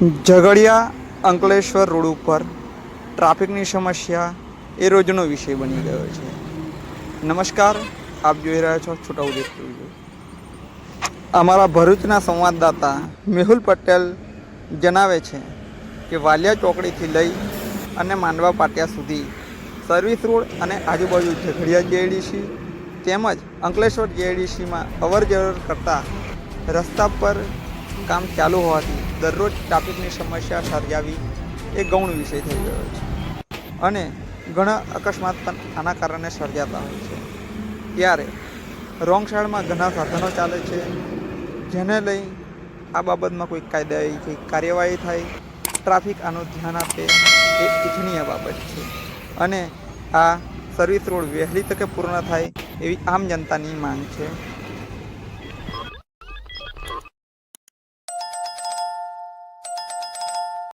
Jhagadia Ankleshwar road ઉપર ટ્રાફિકની સમસ્યા એ રોજનો વિષય બની ગયો છે. નમસ્કાર, આપ જોઈ રહ્યા છો છોટાઉદેપુર. અમારા ભરૂચના સંવાદદાતા મેહુલ પટેલ જણાવે છે કે વાલિયા ચોકડીથી લઈ અને માંડવા પાટિયા સુધી સર્વિસ રોડ અને આજુબાજુ ઝઘડિયા જેડીસી તેમજ અંકલેશ્વર જેડીસીમાં અવર જવર કરતા રસ્તા પર કામ ચાલુ હોવાથી દરરોજ ટ્રાફિકની સમસ્યા સર્જાવી એ ગૌણ વિષય થઈ ગયો છે અને ઘણા અકસ્માત પણ આના કારણે સર્જાતા હોય છે. ત્યારે રોંગ સાઈડમાં ઘણા સાધનો ચાલે છે, જેને લઈ આ બાબતમાં કોઈ કાયદાકીય કાર્યવાહી થાય, ટ્રાફિક આનું ધ્યાન આપે એ ઇચ્છનીય બાબત છે અને આ સર્વિસ રોડ વહેલી તકે પૂર્ણ થાય એવી આમ જનતાની માંગ છે.